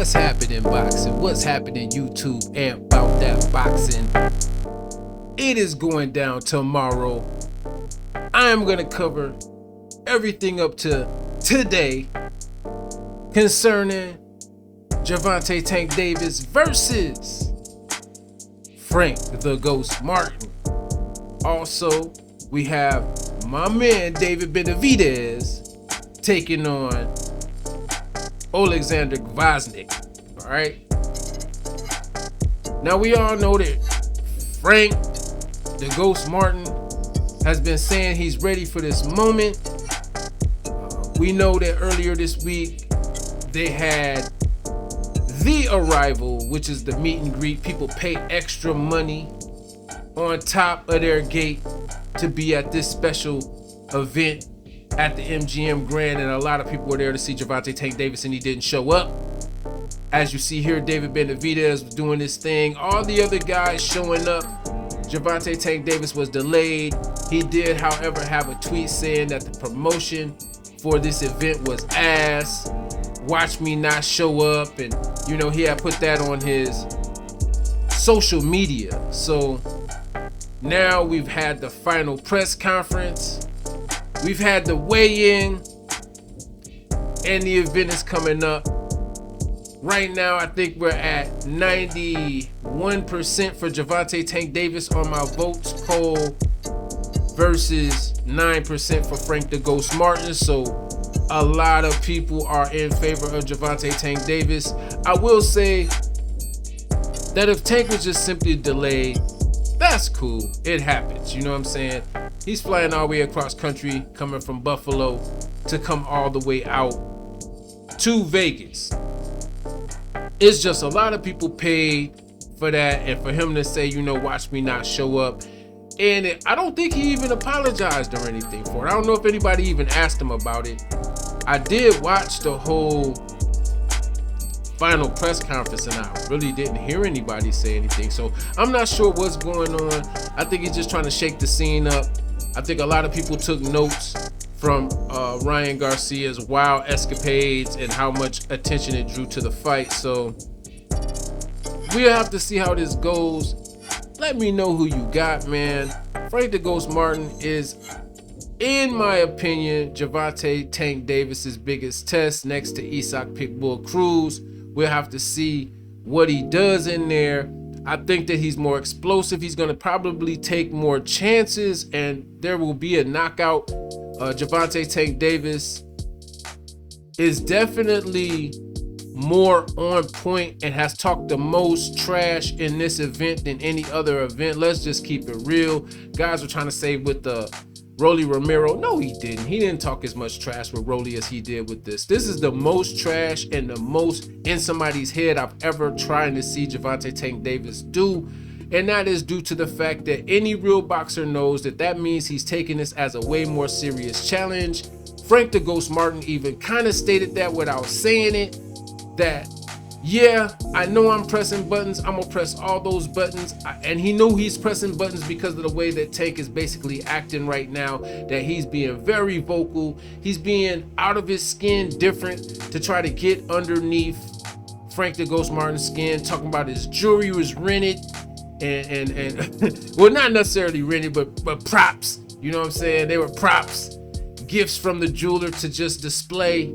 What's happening boxing? What's happening YouTube and about that boxing? It is going down tomorrow. I am going to cover everything up to today concerning Gervonta Tank Davis versus Frank the Ghost Martin. Also, we have my man David Benavidez taking on Alexander Gvozdyk. All right. Now we all know that Frank the Ghost Martin has been saying he's ready for this moment. We know that earlier this week they had the arrival, which is the meet and greet. People pay extra money on top of their gate to be at this special event at the MGM Grand, and a lot of people were there to see Gervonta Tank Davis, and he didn't show up. As you see here, David Benavidez was doing this thing. All the other guys showing up. Gervonta Tank Davis was delayed. He did, however, have a tweet saying that the promotion for this event was ass. Watch me not show up, and you know, he had put that on his social media. So now we've had the final press conference. We've had the weigh-in, and the event is coming up. Right now, I think we're at 91% for Gervonta Tank Davis on my votes poll versus 9% for Frank the Ghost Martin. So a lot of people are in favor of Gervonta Tank Davis. I will say that if Tank was just simply delayed, that's cool. It happens. You know what I'm saying? He's flying all the way across country, coming from Buffalo to come all the way out to Vegas. It's just a lot of people paid for that, and for him to say, you know, watch me not show up. And I don't think he even apologized or anything for it. I don't know if anybody even asked him about it. I did watch the whole final press conference, and I really didn't hear anybody say anything. So I'm not sure what's going on. I think he's just trying to shake the scene up. I think a lot of people took notes from Ryan Garcia's wild escapades and how much attention it drew to the fight. So we'll have to see how this goes. Let me know who you got, man. Frank the Ghost Martin is, in my opinion, Gervonta Tank Davis's biggest test next to Isaac Pitbull Cruz. We'll have to see what he does in there. I think that he's more explosive. He's going to probably take more chances, and there will be a knockout. Gervonta Tank Davis is definitely more on point and has talked the most trash in this event than any other event. Let's just keep it real. Guys were trying to say with the Rolly Romero. No, he didn't. He didn't talk as much trash with Rolly as he did with this. This is the most trash and the most in somebody's head I've ever tried to see Gervonta Tank Davis do. And that is due to the fact that any real boxer knows that that means he's taking this as a way more serious challenge. Frank the Ghost Martin even kind of stated that without saying it, that yeah, I know I'm pressing buttons. I'm gonna press all those buttons. And he knew he's pressing buttons because of the way that Tank is basically acting right now, that he's being very vocal. He's being out of his skin, different, to try to get underneath Frank the Ghost Martin's skin, talking about his jewelry was rented and well, not necessarily rented, but props. You know what I'm saying? They were props, gifts from the jeweler to just display.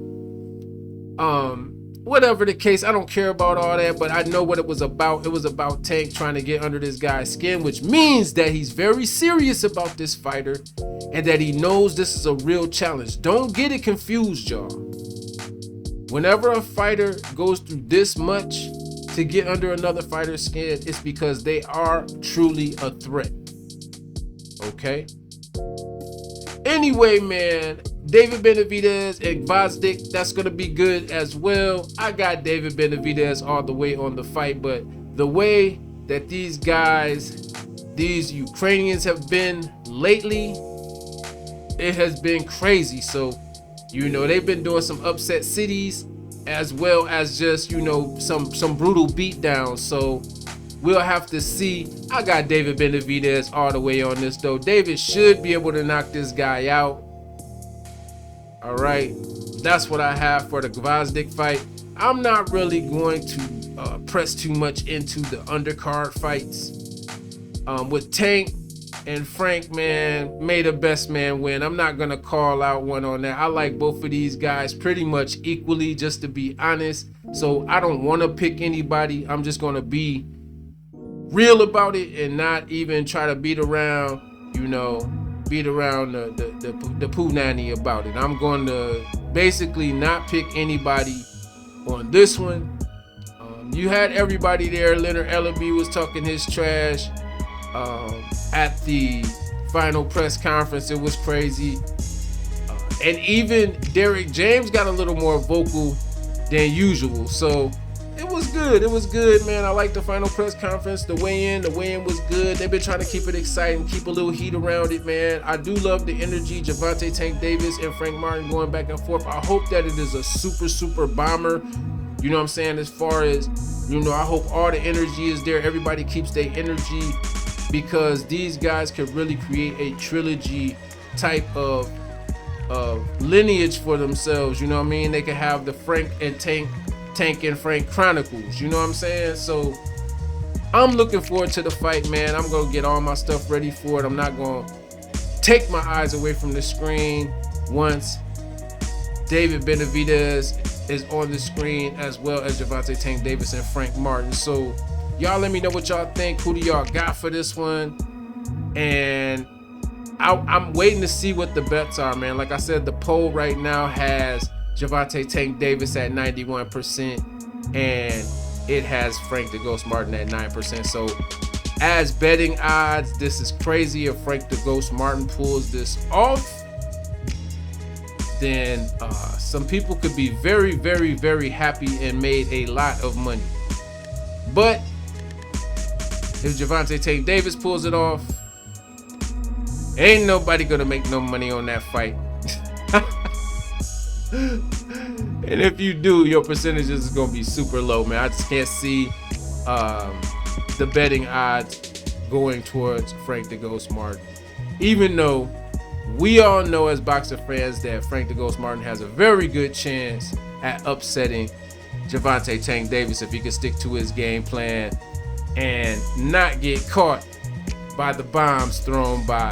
Whatever the case, I don't care about all that, but I know what it was about. It was about Tank trying to get under this guy's skin, which means that he's very serious about this fighter and that he knows this is a real challenge. Don't get it confused, y'all. Whenever a fighter goes through this much to get under another fighter's skin, it's because they are truly a threat. Okay? Anyway, man, David Benavidez and Gvozdyk, that's going to be good as well. I got David Benavidez all the way on the fight, but the way that these guys, these Ukrainians have been lately, it has been crazy. So, you know, they've been doing some upset cities as well as just, you know, some brutal beatdowns. So we'll have to see. I got David Benavidez all the way on this, though. David should be able to knock this guy out. All right, that's what I have for the Gvozdyk fight. I'm not really going to press too much into the undercard fights. With Tank and Frank, man, may the best man win. I'm not gonna call out one on that. I like both of these guys pretty much equally, just to be honest. So I don't want to pick anybody. I'm just gonna be real about it and not even try to beat around the poo nanny about it. I'm going to basically not pick anybody on this one. You had everybody there. Leonard Ellaby was talking his trash at the final press conference. It was crazy. And even Derrick James got a little more vocal than usual. So it was good. It was good, man. I like the final press conference. The weigh-in was good. They've been trying to keep it exciting, keep a little heat around it, man. I do love the energy. Gervonta Tank Davis and Frank Martin going back and forth. I hope that it is a super, super bomber. You know what I'm saying? As far as, I hope all the energy is there. Everybody keeps their energy, because these guys could really create a trilogy type of lineage for themselves. You know what I mean? They could have the Frank and Tank and Frank Chronicles. You know what I'm saying? So I'm looking forward to the fight, man. I'm going to get all my stuff ready for it. I'm not going to take my eyes away from the screen once David Benavidez is on the screen, as well as Gervonta Tank Davis and Frank Martin. So y'all let me know what y'all think. Who do y'all got for this one? And I'm waiting to see what the bets are, man. Like I said, the poll right now has Gervonta Tank Davis at 91%, and it has Frank the Ghost Martin at 9%. So as betting odds, this is crazy. If Frank the Ghost Martin pulls this off, then some people could be very, very, very happy and made a lot of money. But if Gervonta Tank Davis pulls it off, ain't nobody gonna make no money on that fight. And if you do, your percentages is gonna be super low, man. I just can't see the betting odds going towards Frank the Ghost Martin, even though we all know as boxer fans that Frank the Ghost Martin has a very good chance at upsetting Gervonta Tank Davis if he can stick to his game plan and not get caught by the bombs thrown by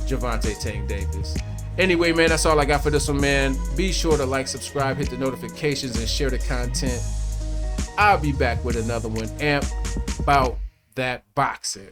Gervonta Tank Davis. Anyway, man, that's all I got for this one, man. Be sure to like, subscribe, hit the notifications, and share the content. I'll be back with another one. Amp about that boxing.